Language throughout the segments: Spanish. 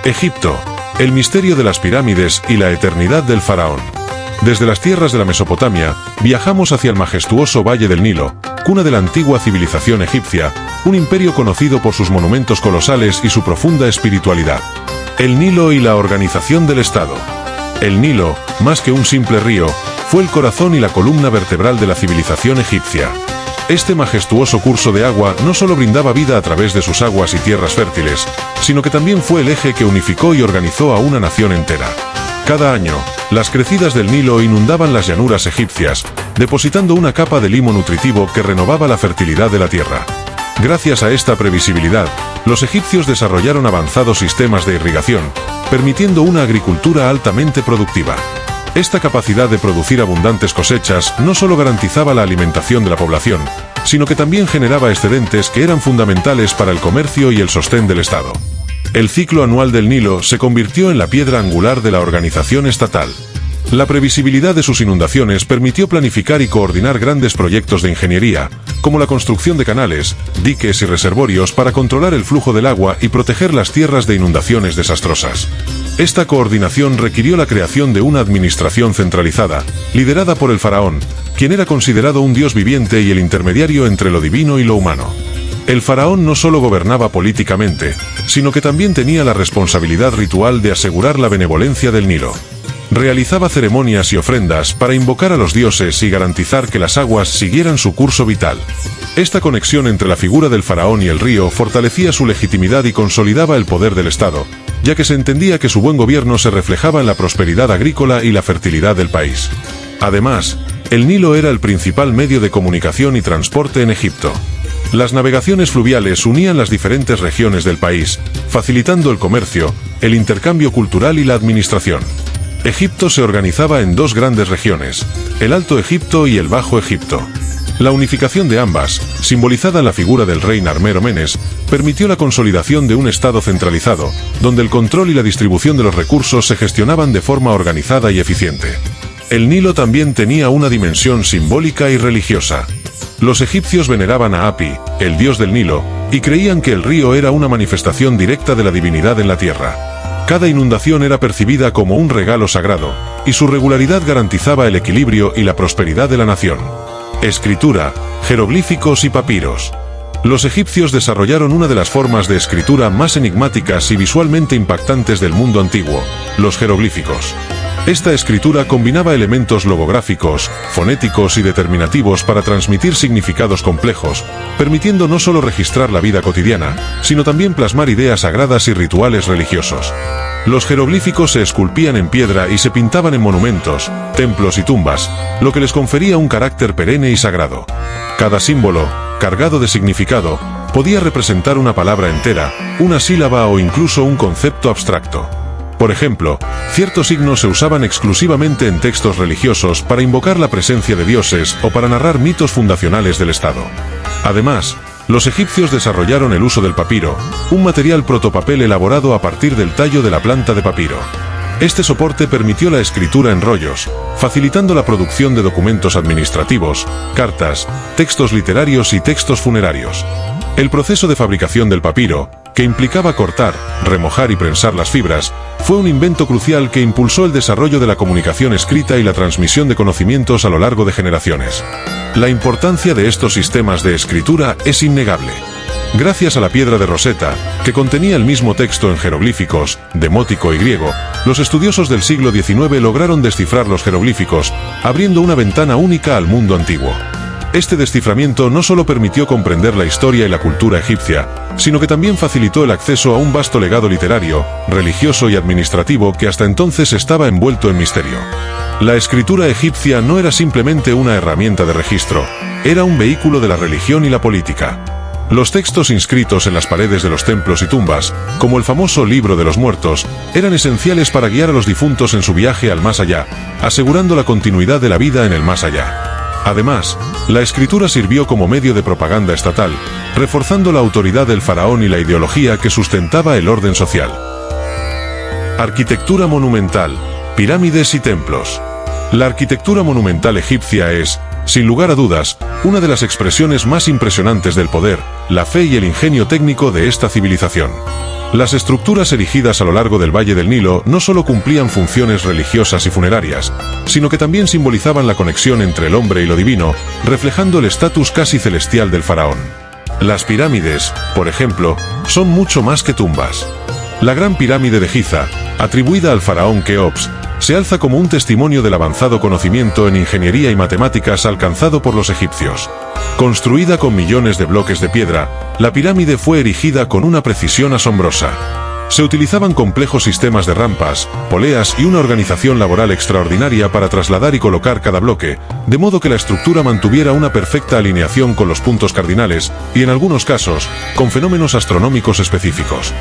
Egipto, el misterio de las pirámides y la eternidad del faraón. Desde las tierras de la Mesopotamia, viajamos hacia el majestuoso Valle del Nilo, cuna de la antigua civilización egipcia, un imperio conocido por sus monumentos colosales y su profunda espiritualidad. El Nilo y la organización del Estado. El Nilo, más que un simple río, fue el corazón y la columna vertebral de la civilización egipcia. Este majestuoso curso de agua no solo brindaba vida a través de sus aguas y tierras fértiles, sino que también fue el eje que unificó y organizó a una nación entera. Cada año, las crecidas del Nilo inundaban las llanuras egipcias, depositando una capa de limo nutritivo que renovaba la fertilidad de la tierra. Gracias a esta previsibilidad, los egipcios desarrollaron avanzados sistemas de irrigación, permitiendo una agricultura altamente productiva. Esta capacidad de producir abundantes cosechas no solo garantizaba la alimentación de la población, sino que también generaba excedentes que eran fundamentales para el comercio y el sostén del Estado. El ciclo anual del Nilo se convirtió en la piedra angular de la organización estatal. La previsibilidad de sus inundaciones permitió planificar y coordinar grandes proyectos de ingeniería, como la construcción de canales, diques y reservorios para controlar el flujo del agua y proteger las tierras de inundaciones desastrosas. Esta coordinación requirió la creación de una administración centralizada, liderada por el faraón, quien era considerado un dios viviente y el intermediario entre lo divino y lo humano. El faraón no solo gobernaba políticamente, sino que también tenía la responsabilidad ritual de asegurar la benevolencia del Nilo. Realizaba ceremonias y ofrendas para invocar a los dioses y garantizar que las aguas siguieran su curso vital. Esta conexión entre la figura del faraón y el río fortalecía su legitimidad y consolidaba el poder del Estado, ya que se entendía que su buen gobierno se reflejaba en la prosperidad agrícola y la fertilidad del país. Además, el Nilo era el principal medio de comunicación y transporte en Egipto. Las navegaciones fluviales unían las diferentes regiones del país, facilitando el comercio, el intercambio cultural y la administración. Egipto se organizaba en dos grandes regiones, el Alto Egipto y el Bajo Egipto. La unificación de ambas, simbolizada en la figura del rey Narmer Menes, permitió la consolidación de un Estado centralizado, donde el control y la distribución de los recursos se gestionaban de forma organizada y eficiente. El Nilo también tenía una dimensión simbólica y religiosa. Los egipcios veneraban a Api, el dios del Nilo, y creían que el río era una manifestación directa de la divinidad en la tierra. Cada inundación era percibida como un regalo sagrado, y su regularidad garantizaba el equilibrio y la prosperidad de la nación. Escritura, jeroglíficos y papiros. Los egipcios desarrollaron una de las formas de escritura más enigmáticas y visualmente impactantes del mundo antiguo, los jeroglíficos. Esta escritura combinaba elementos logográficos, fonéticos y determinativos para transmitir significados complejos, permitiendo no solo registrar la vida cotidiana, sino también plasmar ideas sagradas y rituales religiosos. Los jeroglíficos se esculpían en piedra y se pintaban en monumentos, templos y tumbas, lo que les confería un carácter perenne y sagrado. Cada símbolo, cargado de significado, podía representar una palabra entera, una sílaba o incluso un concepto abstracto. Por ejemplo, ciertos signos se usaban exclusivamente en textos religiosos para invocar la presencia de dioses o para narrar mitos fundacionales del Estado. Además, los egipcios desarrollaron el uso del papiro, un material protopapel elaborado a partir del tallo de la planta de papiro. Este soporte permitió la escritura en rollos, facilitando la producción de documentos administrativos, cartas, textos literarios y textos funerarios. El proceso de fabricación del papiro, que implicaba cortar, remojar y prensar las fibras, fue un invento crucial que impulsó el desarrollo de la comunicación escrita y la transmisión de conocimientos a lo largo de generaciones. La importancia de estos sistemas de escritura es innegable. Gracias a la piedra de Rosetta, que contenía el mismo texto en jeroglíficos, demótico y griego, los estudiosos del siglo XIX lograron descifrar los jeroglíficos, abriendo una ventana única al mundo antiguo. Este desciframiento no solo permitió comprender la historia y la cultura egipcia, sino que también facilitó el acceso a un vasto legado literario, religioso y administrativo que hasta entonces estaba envuelto en misterio. La escritura egipcia no era simplemente una herramienta de registro, era un vehículo de la religión y la política. Los textos inscritos en las paredes de los templos y tumbas, como el famoso Libro de los Muertos, eran esenciales para guiar a los difuntos en su viaje al más allá, asegurando la continuidad de la vida en el más allá. Además, la escritura sirvió como medio de propaganda estatal, reforzando la autoridad del faraón y la ideología que sustentaba el orden social. Arquitectura monumental, pirámides y templos. La arquitectura monumental egipcia es, sin lugar a dudas, una de las expresiones más impresionantes del poder, la fe y el ingenio técnico de esta civilización. Las estructuras erigidas a lo largo del Valle del Nilo no solo cumplían funciones religiosas y funerarias, sino que también simbolizaban la conexión entre el hombre y lo divino, reflejando el estatus casi celestial del faraón. Las pirámides, por ejemplo, son mucho más que tumbas. La Gran Pirámide de Giza, atribuida al faraón Keops, se alza como un testimonio del avanzado conocimiento en ingeniería y matemáticas alcanzado por los egipcios. Construida con millones de bloques de piedra, la pirámide fue erigida con una precisión asombrosa. Se utilizaban complejos sistemas de rampas, poleas y una organización laboral extraordinaria para trasladar y colocar cada bloque, de modo que la estructura mantuviera una perfecta alineación con los puntos cardinales y, en algunos casos, con fenómenos astronómicos específicos.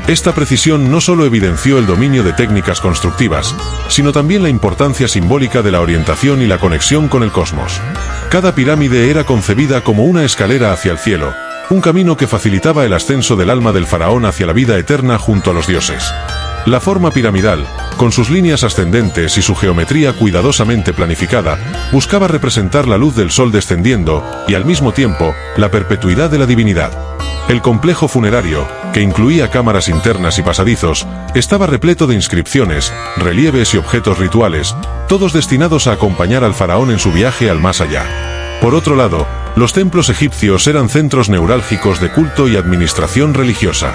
Esta precisión no solo evidenció el dominio de técnicas constructivas, sino también la importancia simbólica de la orientación y la conexión con el cosmos. Cada pirámide era concebida como una escalera hacia el cielo, un camino que facilitaba el ascenso del alma del faraón hacia la vida eterna junto a los dioses. La forma piramidal, con sus líneas ascendentes y su geometría cuidadosamente planificada, buscaba representar la luz del sol descendiendo y, al mismo tiempo, la perpetuidad de la divinidad. El complejo funerario, que incluía cámaras internas y pasadizos, estaba repleto de inscripciones, relieves y objetos rituales, todos destinados a acompañar al faraón en su viaje al más allá. Por otro lado, los templos egipcios eran centros neurálgicos de culto y administración religiosa.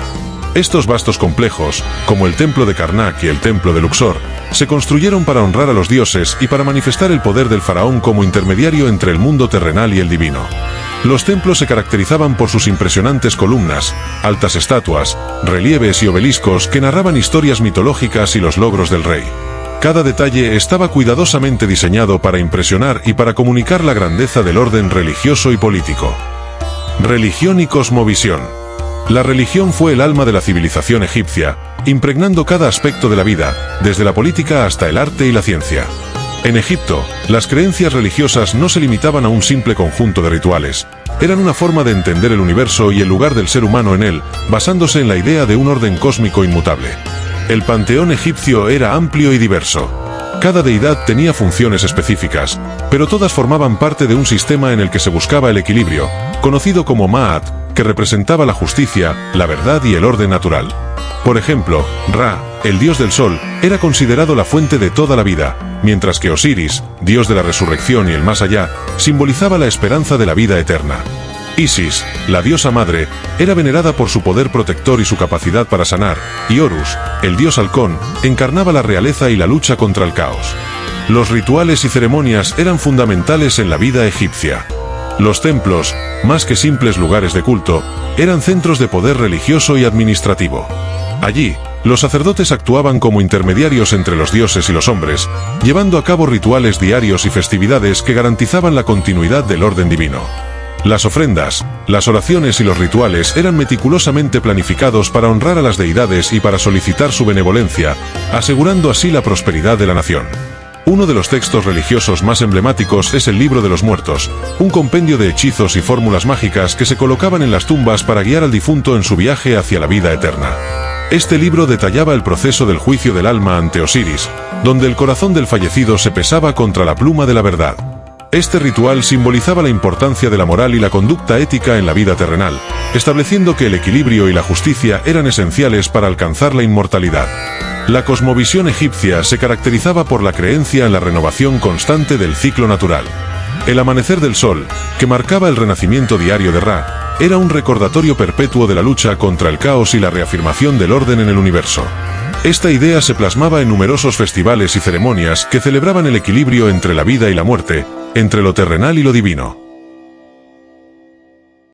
Estos vastos complejos, como el templo de Karnak y el templo de Luxor, se construyeron para honrar a los dioses y para manifestar el poder del faraón como intermediario entre el mundo terrenal y el divino. Los templos se caracterizaban por sus impresionantes columnas, altas estatuas, relieves y obeliscos que narraban historias mitológicas y los logros del rey. Cada detalle estaba cuidadosamente diseñado para impresionar y para comunicar la grandeza del orden religioso y político. Religión y cosmovisión. La religión fue el alma de la civilización egipcia, impregnando cada aspecto de la vida, desde la política hasta el arte y la ciencia. En Egipto, las creencias religiosas no se limitaban a un simple conjunto de rituales. Eran una forma de entender el universo y el lugar del ser humano en él, basándose en la idea de un orden cósmico inmutable. El panteón egipcio era amplio y diverso. Cada deidad tenía funciones específicas, pero todas formaban parte de un sistema en el que se buscaba el equilibrio, conocido como Ma'at, que representaba la justicia, la verdad y el orden natural. Por ejemplo, Ra, el dios del sol, era considerado la fuente de toda la vida, mientras que Osiris, dios de la resurrección y el más allá, simbolizaba la esperanza de la vida eterna. Isis, la diosa madre, era venerada por su poder protector y su capacidad para sanar, y Horus, el dios halcón, encarnaba la realeza y la lucha contra el caos. Los rituales y ceremonias eran fundamentales en la vida egipcia. Los templos, más que simples lugares de culto, eran centros de poder religioso y administrativo. Allí, los sacerdotes actuaban como intermediarios entre los dioses y los hombres, llevando a cabo rituales diarios y festividades que garantizaban la continuidad del orden divino. Las ofrendas, las oraciones y los rituales eran meticulosamente planificados para honrar a las deidades y para solicitar su benevolencia, asegurando así la prosperidad de la nación. Uno de los textos religiosos más emblemáticos es el Libro de los Muertos, un compendio de hechizos y fórmulas mágicas que se colocaban en las tumbas para guiar al difunto en su viaje hacia la vida eterna. Este libro detallaba el proceso del juicio del alma ante Osiris, donde el corazón del fallecido se pesaba contra la pluma de la verdad. Este ritual simbolizaba la importancia de la moral y la conducta ética en la vida terrenal, estableciendo que el equilibrio y la justicia eran esenciales para alcanzar la inmortalidad. La cosmovisión egipcia se caracterizaba por la creencia en la renovación constante del ciclo natural. El amanecer del sol, que marcaba el renacimiento diario de Ra, era un recordatorio perpetuo de la lucha contra el caos y la reafirmación del orden en el universo. Esta idea se plasmaba en numerosos festivales y ceremonias que celebraban el equilibrio entre la vida y la muerte, entre lo terrenal y lo divino.